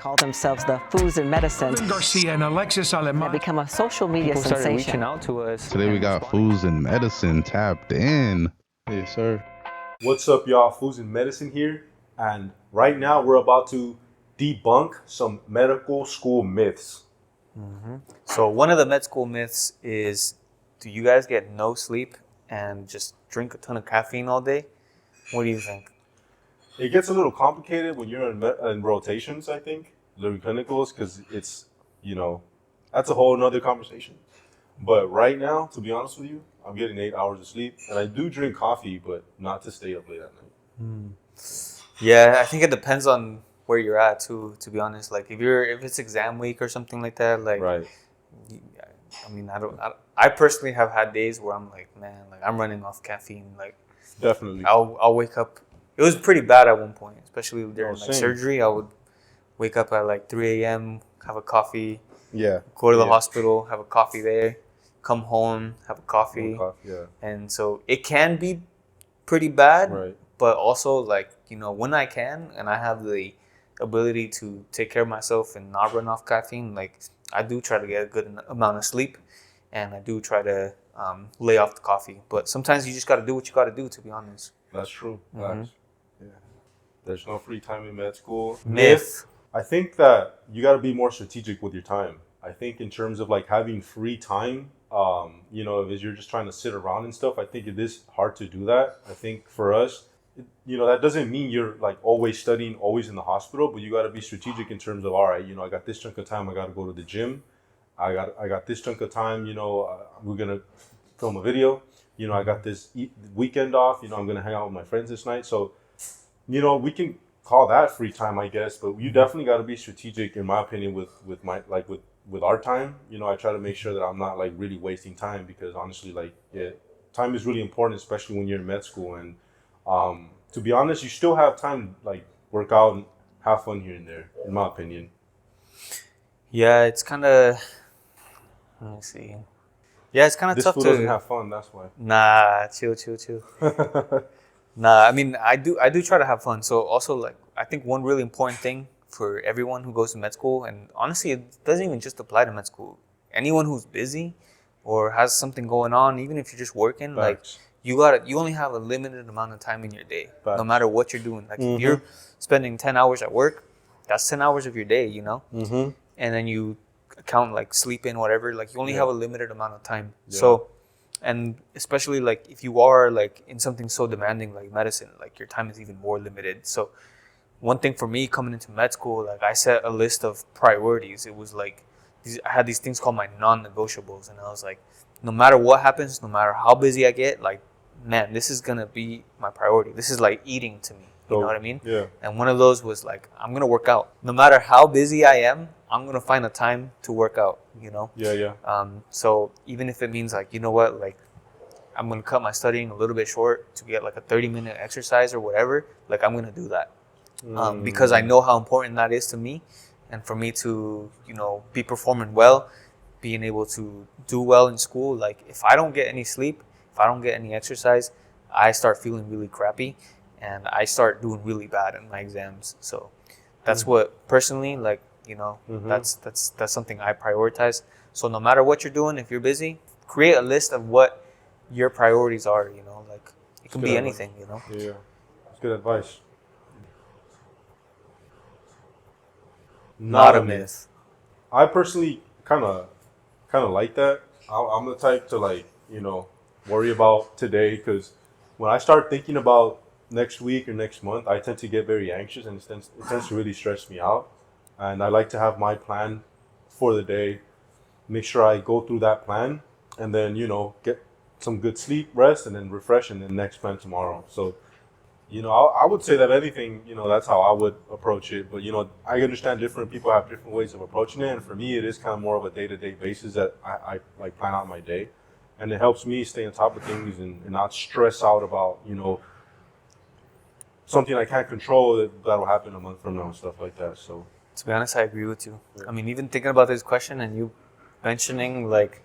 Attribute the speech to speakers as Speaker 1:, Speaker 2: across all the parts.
Speaker 1: call themselves the Foos in Medicine.
Speaker 2: Garcia and Alexis Aleman
Speaker 1: Have become a social media
Speaker 3: People started
Speaker 1: sensation.
Speaker 3: reaching out to us.
Speaker 4: Today we got Foos in Medicine tapped in.
Speaker 5: Yes, sir.
Speaker 6: What's up, y'all? Foos in Medicine here. And right now we're about to debunk some medical school myths.
Speaker 3: So one of the med school myths is, do you guys get no sleep and just drink a ton of caffeine all day? What do you think?
Speaker 6: It gets a little complicated when you're in rotations, I think, during clinicals, because it's, that's a whole nother conversation. But right now, to be honest with you, I'm getting 8 hours of sleep. And I do drink coffee, but not to stay up late at night.
Speaker 3: Yeah, I think it depends on where you're at too, to be honest. Like if it's exam week or something like that, like
Speaker 6: Right.
Speaker 3: I mean, I personally have had days where I'm like, man, like I'm running off caffeine. Like
Speaker 6: Definitely.
Speaker 3: I'll wake up. It was pretty bad at one point, especially during
Speaker 6: same.
Speaker 3: surgery. I would wake up at like 3 a.m., have a coffee,
Speaker 6: Yeah.
Speaker 3: go to the hospital, have a coffee there, come home, have a coffee.
Speaker 6: Yeah.
Speaker 3: And so it can be pretty bad,
Speaker 6: Right.
Speaker 3: but also like, when I can and I have the ability to take care of myself and not run off caffeine, like I do try to get a good amount of sleep and I do try to lay off the coffee. But sometimes you just got to do what you got to do, to be honest.
Speaker 6: That's true.
Speaker 3: Mm-hmm.
Speaker 6: Yeah. There's no free time in med school.
Speaker 3: Myth.
Speaker 6: I think that you got to be more strategic with your time. I think in terms of like having free time, if you're just trying to sit around and stuff, I think it is hard to do that. I think for us, that doesn't mean you're like always studying, always in the hospital, but you got to be strategic in terms of, all right, I got this chunk of time, I got to go to the gym. I got this chunk of time, we're going to film a video. I got this weekend off, I'm going to hang out with my friends this night. So, we can call that free time, I guess, but you definitely got to be strategic, in my opinion, with our time. I try to make sure that I'm not like really wasting time, because honestly, time is really important, especially when you're in med school. And to be honest, you still have time to like work out and have fun here and there, in my opinion.
Speaker 3: Yeah, it's kind of, let me see. Yeah, it's kind of
Speaker 6: This
Speaker 3: tough
Speaker 6: fool
Speaker 3: to.
Speaker 6: doesn't have fun, that's why.
Speaker 3: Nah, chill. Nah, I mean, I do try to have fun. So also, like, I think one really important thing for everyone who goes to med school, and honestly, it doesn't even just apply to med school. Anyone who's busy or has something going on, even if you're just working,
Speaker 6: Facts.
Speaker 3: like you only have a limited amount of time in your day,
Speaker 6: Facts.
Speaker 3: no matter what you're doing. Like if you're spending 10 hours at work, that's 10 hours of your day,
Speaker 6: Mm-hmm.
Speaker 3: and then you count like sleep in, whatever, like you only have a limited amount of time.
Speaker 6: Yeah.
Speaker 3: So, and especially like if you are like in something so demanding like medicine, like your time is even more limited. So one thing for me coming into med school, like I set a list of priorities. It was like I had these things called my non-negotiables, and I was like, no matter what happens, no matter how busy I get, like, man, this is gonna be my priority. This is like eating to me. You know what I mean?
Speaker 6: Yeah.
Speaker 3: And one of those was like, I'm gonna work out. No matter how busy I am, I'm gonna find a time to work out.
Speaker 6: Yeah.
Speaker 3: So even if it means like, like I'm gonna cut my studying a little bit short to get like a 30-minute exercise or whatever, like I'm gonna do that. Because I know how important that is to me, and for me to, be performing well, being able to do well in school. Like if I don't get any sleep, if I don't get any exercise, I start feeling really crappy, and I start doing really bad in my exams. So that's what personally, like, that's something I prioritize. So no matter what you're doing, if you're busy, create a list of what your priorities are. Like it can be anything.
Speaker 6: Yeah. That's good advice.
Speaker 3: Not a myth.
Speaker 6: I personally kind of like that. I'm the type to like, worry about today, because when I start thinking about next week or next month, I tend to get very anxious, and it tends to really stress me out. And I like to have my plan for the day, make sure I go through that plan, and then, get some good sleep, rest, and then refresh, and then next plan tomorrow. So, I would say that anything, that's how I would approach it. But, I understand different people have different ways of approaching it. And for me, it is kind of more of a day-to-day basis that I like plan out my day. And it helps me stay on top of things and not stress out about, something I can't control that'll happen a month from now and stuff like that. So,
Speaker 3: to be honest, I agree with you. Yeah. I mean, even thinking about this question and you mentioning like,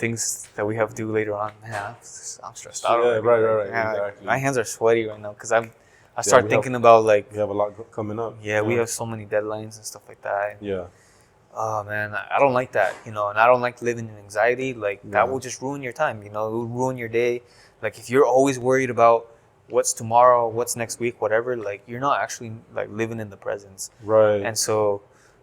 Speaker 3: things that we have to do later on, man, I'm stressed out.
Speaker 6: Yeah, right.
Speaker 3: Yeah,
Speaker 6: Exactly.
Speaker 3: my hands are sweaty right now because I'm I start thinking about like
Speaker 6: we have a lot coming up.
Speaker 3: Yeah, we have so many deadlines and stuff like that.
Speaker 6: Yeah.
Speaker 3: Oh man, I don't like that, and I don't like living in anxiety. Like that will just ruin your time. It will ruin your day. Like if you're always worried about what's tomorrow, what's next week, whatever, like you're not actually like living in the presence.
Speaker 6: Right.
Speaker 3: And so,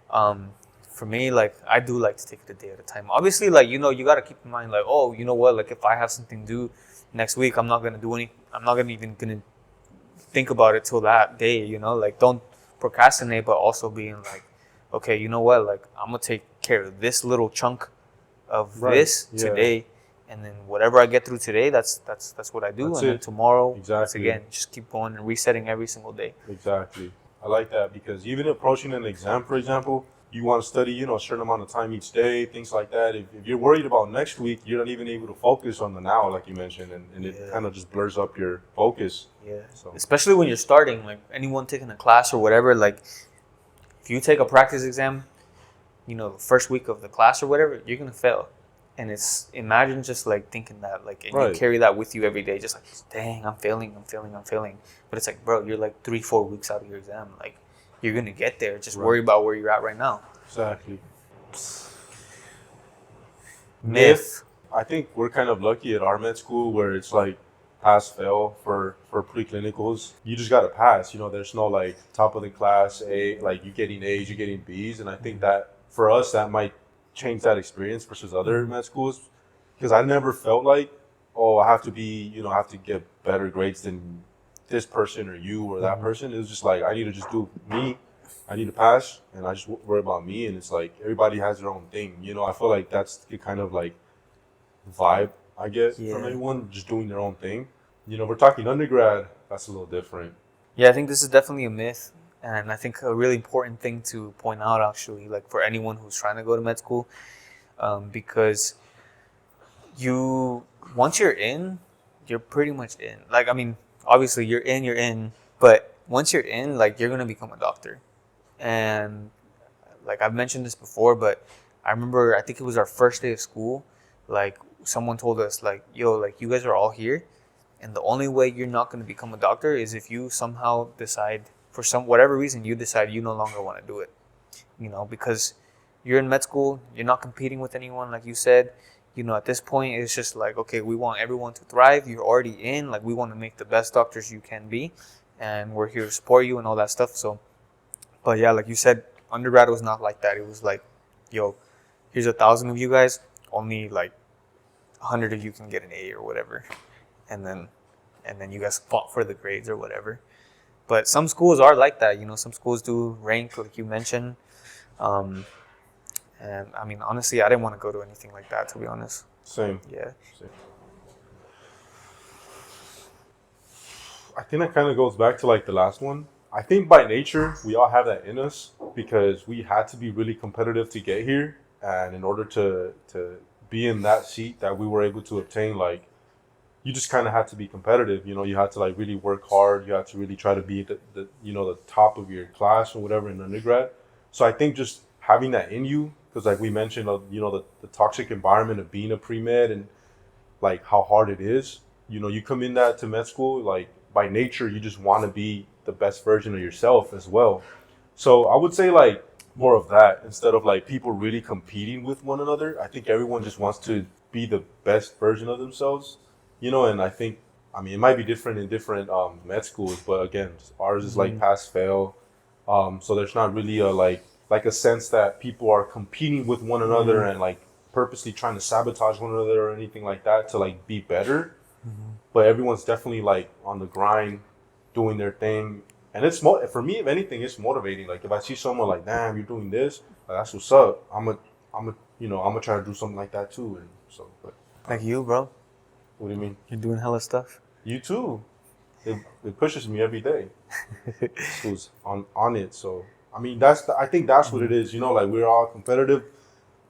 Speaker 3: for me, like I do like to take it a day at a time. Obviously, like you gotta keep in mind, like, oh, you know what, like if I have something due next week, I'm not gonna even gonna think about it till that day. Like don't procrastinate, but also being like, okay, you know what? Like, I'm gonna take care of this little chunk of this today, and then whatever I get through today, that's what I do. Then tomorrow, again, just keep going and resetting every single day.
Speaker 6: Exactly. I like that because even approaching an exam, for example, you want to study, a certain amount of time each day, things like that. If you're worried about next week, you're not even able to focus on the now, like you mentioned, and it kind of just blurs up your focus.
Speaker 3: Yeah.
Speaker 6: So.
Speaker 3: Especially when you're starting, like anyone taking a class or whatever, like. If you take a practice exam, the first week of the class or whatever, you're gonna fail. And imagine just like thinking that, like, and you carry that with you every day, just like, dang, I'm failing. But it's like, bro, you're like 3-4 weeks out of your exam. Like, you're gonna get there. Just worry about where you're at right now.
Speaker 6: Exactly.
Speaker 3: Myth.
Speaker 6: I think we're kind of lucky at our med school where it's like pass fail for preclinicals. You just gotta pass. There's no like top of the class A, like you getting A's, you getting B's, and I think that for us that might change that experience versus other med schools, because I never felt like, oh, I have to get better grades than this person or you or that person. It was just like I need to just do me. I need to pass, and I just worry about me. And it's like everybody has their own thing. I feel like that's the kind of like vibe I get from everyone just doing their own thing. We're talking undergrad, that's a little different.
Speaker 3: Yeah, I think this is definitely a myth. And I think a really important thing to point out, actually, like for anyone who's trying to go to med school, because once you're in, you're pretty much in. Like, I mean, obviously you're in, but once you're in, like you're going to become a doctor. And like I've mentioned this before, but I remember, I think it was our first day of school, like someone told us like, yo, like you guys are all here, and the only way you're not going to become a doctor is if you somehow decide, for whatever reason, you decide you no longer want to do it. Because you're in med school, you're not competing with anyone, like you said. At this point, it's just like, okay, we want everyone to thrive. You're already in, like we want to make the best doctors you can be, and we're here to support you and all that stuff. So, but yeah, like you said, undergrad was not like that. It was like, yo, here's 1,000 of you guys, only like 100 of you can get an A or whatever, and then you guys fought for the grades or whatever. But some schools are like that, some schools do rank, like you mentioned, and I mean, honestly, I didn't want to go to anything like that, to be honest.
Speaker 6: Same.
Speaker 3: Yeah.
Speaker 6: Same. I think that kind of goes back to like the last one. I think by nature we all have that in us because we had to be really competitive to get here, and in order to be in that seat that we were able to obtain, like you just kind of had to be competitive. You had to like really work hard. You had to really try to be the top of your class or whatever in undergrad. So I think just having that in you, because like we mentioned, the toxic environment of being a pre-med and like how hard it is. You come in that to med school, like by nature you just want to be the best version of yourself as well. So I would say like more of that instead of like people really competing with one another. I think everyone just wants to be the best version of themselves. And I think, I mean, it might be different in different med schools, but again, ours is like pass fail. So there's not really a sense that people are competing with one another and like purposely trying to sabotage one another or anything like that to like be better. But everyone's definitely like on the grind, doing their thing. And it's for me, if anything, it's motivating. Like if I see someone like, damn, you're doing this, like, that's what's up. I'm gonna try to do something like that too. And so, but
Speaker 3: like you, bro.
Speaker 6: What do you mean?
Speaker 3: You're doing hella stuff.
Speaker 6: You too. It pushes me every day. School's on it. So I mean, I think that's what it is. Like we're all competitive,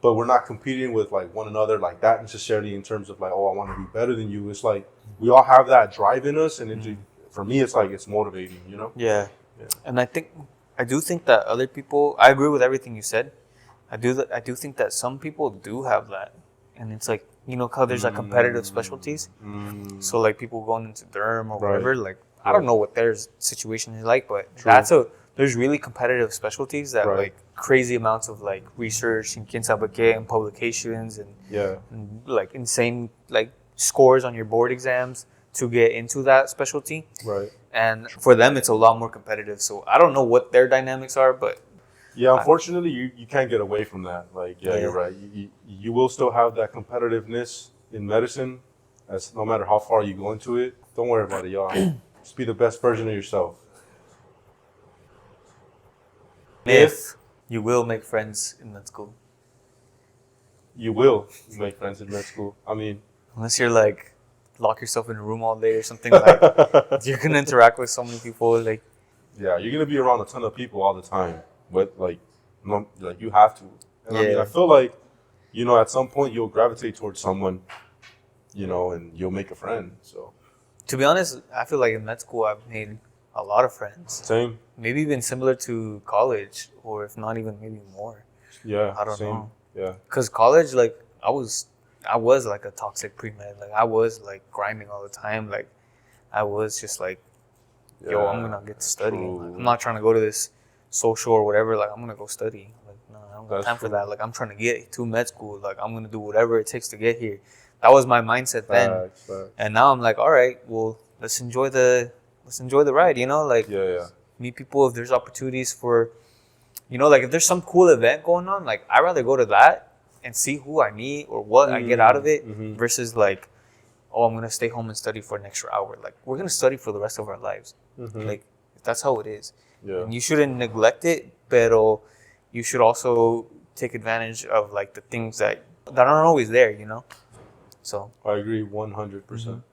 Speaker 6: but we're not competing with like one another like that necessarily in terms of like, oh, I want to be better than you. It's like we all have that drive in us, and for me, it's like it's motivating.
Speaker 3: Yeah. And I do think that other people. I agree with everything you said. I do think that some people do have that, and it's like, how there's like competitive specialties. So like people going into derm or whatever. Like I don't know what their situation is like, but there's really competitive specialties that like crazy amounts of like research and quién sabe qué and publications and like insane like scores on your board exams to get into that specialty.
Speaker 6: Right.
Speaker 3: And for them, it's a lot more competitive. So I don't know what their dynamics are, but
Speaker 6: yeah, unfortunately, you can't get away from that. Like, you're right. You will still have that competitiveness in medicine, as no matter how far you go into it. Don't worry about it, y'all. Just be the best version of yourself.
Speaker 3: If you will make friends in med school.
Speaker 6: You will make friends in med school. I mean,
Speaker 3: unless you're like lock yourself in a room all day or something, like you're gonna interact with so many people. Like,
Speaker 6: yeah, you're gonna be around a ton of people all the time, but like, no, like you have to. And I mean, I feel like, you know, at some point you'll gravitate towards someone, you know, and you'll make a friend. So,
Speaker 3: to be honest, I feel like in med school I've made a lot of friends.
Speaker 6: Same.
Speaker 3: Maybe even similar to college, or if not even maybe more.
Speaker 6: Yeah,
Speaker 3: I don't know.
Speaker 6: Yeah.
Speaker 3: Because college, like I was like a toxic pre-med. Like I was like grinding all the time. Like I was just like, yo, I'm gonna get to study. Like, I'm not trying to go to this social or whatever. Like I'm gonna go study. Like no, I don't got time for that. Like I'm trying to get to med school. Like I'm gonna do whatever it takes to get here. That was my mindset then.
Speaker 6: Facts.
Speaker 3: And now I'm like, all right, well, let's enjoy the ride. You know, like meet people if there's opportunities for, you know, like if there's some cool event going on. Like I'd rather go to that and see who I meet or what I get out of it versus like, oh, I'm gonna stay home and study for an extra hour. Like we're gonna study for the rest of our lives. Like that's how it is. And you shouldn't neglect it, pero you should also take advantage of like the things that aren't always there, you know. So
Speaker 6: I agree 100%.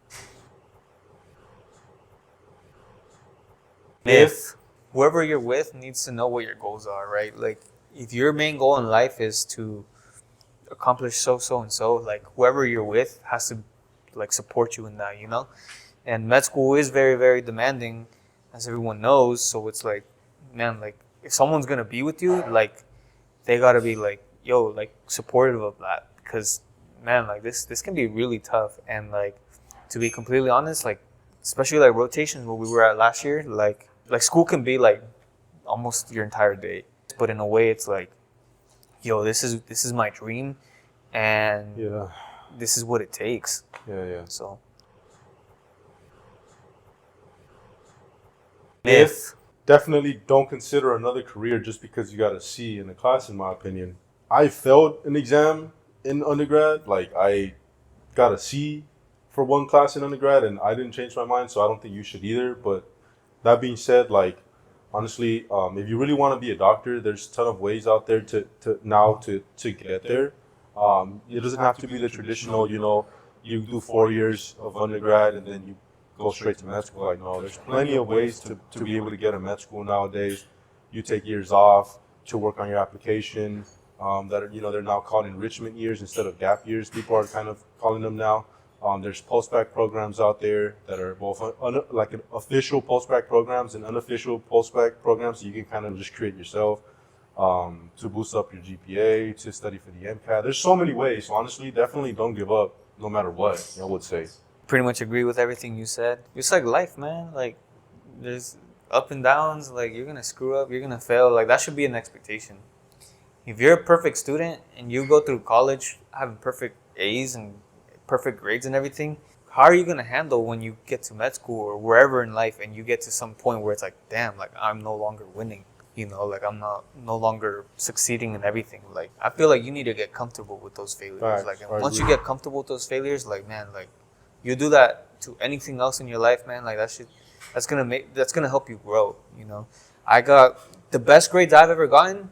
Speaker 3: If whoever you're with needs to know what your goals are, right? Like if your main goal in life is to accomplish so and so, like whoever you're with has to like support you in that, you know. And med school is very, very demanding, as everyone knows. So it's like, man, like if someone's gonna be with you, like they gotta be like, yo, like supportive of that, because man, like this can be really tough. And like to be completely honest, like especially like rotations where we were at last year, like school can be like almost your entire day, but in a way it's like, yo, this is my dream, and this is what it takes. So if
Speaker 6: definitely don't consider another career just because you got a C in the class, in my opinion. I failed an exam in undergrad. Like I got a C for one class in undergrad and I didn't change my mind, so I don't think you should either. But that being said, like honestly, if you really want to be a doctor, there's a ton of ways out there to get there. It doesn't have to be the traditional, you know, you do 4 years of undergrad and then you go straight to med school. Like, no, there's plenty of ways to be able to get a med school nowadays. You take years off to work on your application. That are, you know, they're now called enrichment years instead of gap years. People are kind of calling them now. There's post-bac programs out there that are both like official post-bac programs and unofficial post-bac programs. So you can kind of just create yourself to boost up your GPA, to study for the MCAT. There's so many ways. So honestly, definitely don't give up no matter what, I would say.
Speaker 3: Pretty much agree with everything you said. It's like life, man. Like there's up and downs. Like you're going to screw up, you're going to fail. Like that should be an expectation. If you're a perfect student and you go through college having perfect A's and perfect grades and everything, how are you going to handle when you get to med school or wherever in life and you get to some point where it's like, damn, like I'm no longer winning, you know, like I'm no longer succeeding in everything. Like I feel like you need to get comfortable with those failures.
Speaker 6: Facts.
Speaker 3: Like and once you get comfortable with those failures, like man, like you do that to anything else in your life, man, like that's gonna help you grow, you know. I got the best grades I've ever gotten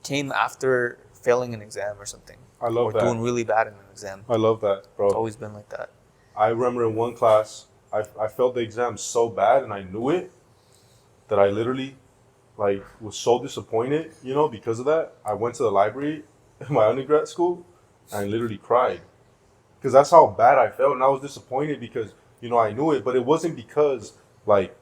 Speaker 3: came after failing an exam or something.
Speaker 6: I love that.
Speaker 3: Or doing really bad in an exam.
Speaker 6: I love that, bro.
Speaker 3: It's always been like that.
Speaker 6: I remember in one class, I failed the exam so bad and I knew it that I literally like was so disappointed, you know, because of that. I went to the library in my undergrad school and I literally cried because that's how bad I felt. And I was disappointed because, you know, I knew it, but it wasn't because like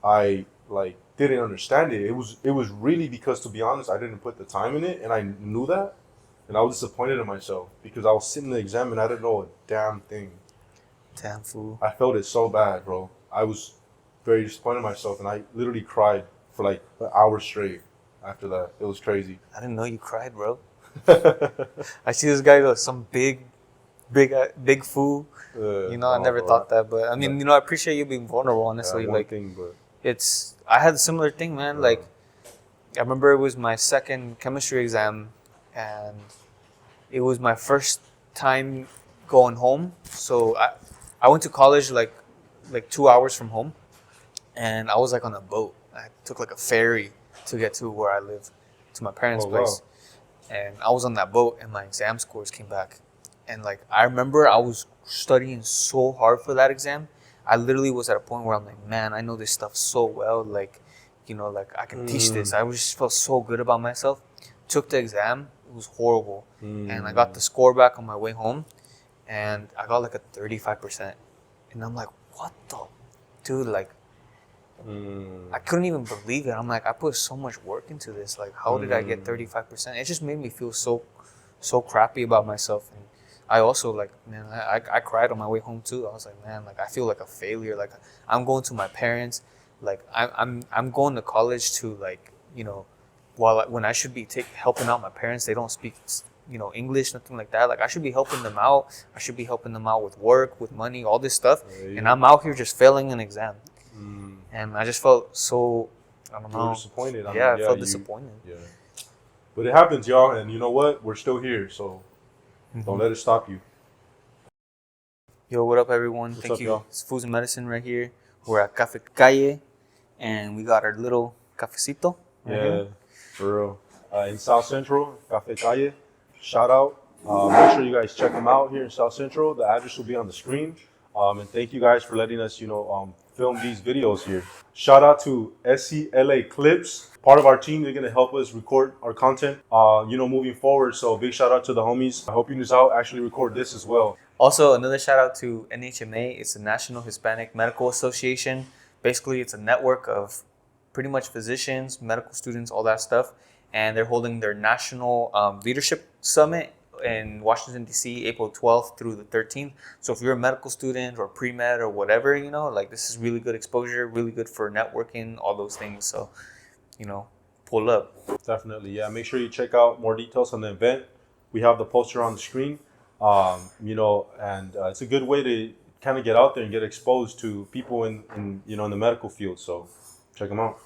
Speaker 6: I like didn't understand it. It was really because, to be honest, I didn't put the time in it and I knew that. And I was disappointed in myself because I was sitting in the exam and I didn't know a damn thing.
Speaker 3: Damn fool.
Speaker 6: I felt it so bad, bro. I was very disappointed in myself, and I literally cried for like an hour straight after that. It was crazy.
Speaker 3: I didn't know you cried, bro. I see this guy go some big fool. I never thought that, but I mean, I appreciate you being vulnerable. Honestly,
Speaker 6: one
Speaker 3: like
Speaker 6: thing, but
Speaker 3: I had a similar thing, man. Like I remember it was my second chemistry exam, and it was my first time going home. So I went to college like 2 hours from home, and I was like on a boat. I took like a ferry to get to where I live, to my parents' place. And I was on that boat, and my exam scores came back. And like I remember I was studying so hard for that exam. I literally was at a point where I'm like, man, I know this stuff so well. Like, like I can teach this. I just felt so good about myself. Took the exam. It was horrible. And I got the score back on my way home, and I got like a 35%. And I'm like, what the, dude? Like, I couldn't even believe it. I'm like, I put so much work into this. Like, how did I get 35%? It just made me feel so crappy about myself. And I also like, man, I cried on my way home too. I was like, man, like I feel like a failure. Like I'm going to my parents. Like I'm going to college to like, when I should be helping out my parents, they don't speak, English, nothing like that. Like I should be helping them out. I should be helping them out with work, with money, all this stuff. And I'm out here just failing an exam. And I just felt so, I don't know.
Speaker 6: Disappointed.
Speaker 3: I felt disappointed.
Speaker 6: Yeah. But it happens, y'all. And you know what? We're still here. So don't let it stop you.
Speaker 3: Yo, what up, everyone?
Speaker 6: What's
Speaker 3: Thank
Speaker 6: up,
Speaker 3: you.
Speaker 6: y'all?
Speaker 3: It's Foos and Medicine right here. We're at Cafe Calle, and we got our little cafecito.
Speaker 6: Yeah, for real. In South Central, Cafe Calle. Shoutout. Make sure you guys check them out here in South Central. The address will be on the screen. And thank you guys for letting us, film these videos here. Shout out to SCLA Clips, part of our team. They're gonna help us record our content, moving forward. So big shout out to the homies. I hope you guys out actually record this as well.
Speaker 3: Also, another shout out to NHMA. It's the National Hispanic Medical Association. Basically, it's a network of pretty much physicians, medical students, all that stuff. And they're holding their National Leadership Summit in Washington, D.C., April 12th through the 13th. So if you're a medical student or pre-med or whatever, this is really good exposure, really good for networking, all those things. So, pull up.
Speaker 6: Definitely, yeah. Make sure you check out more details on the event. We have the poster on the screen, and it's a good way to kind of get out there and get exposed to people in the medical field. So check them out.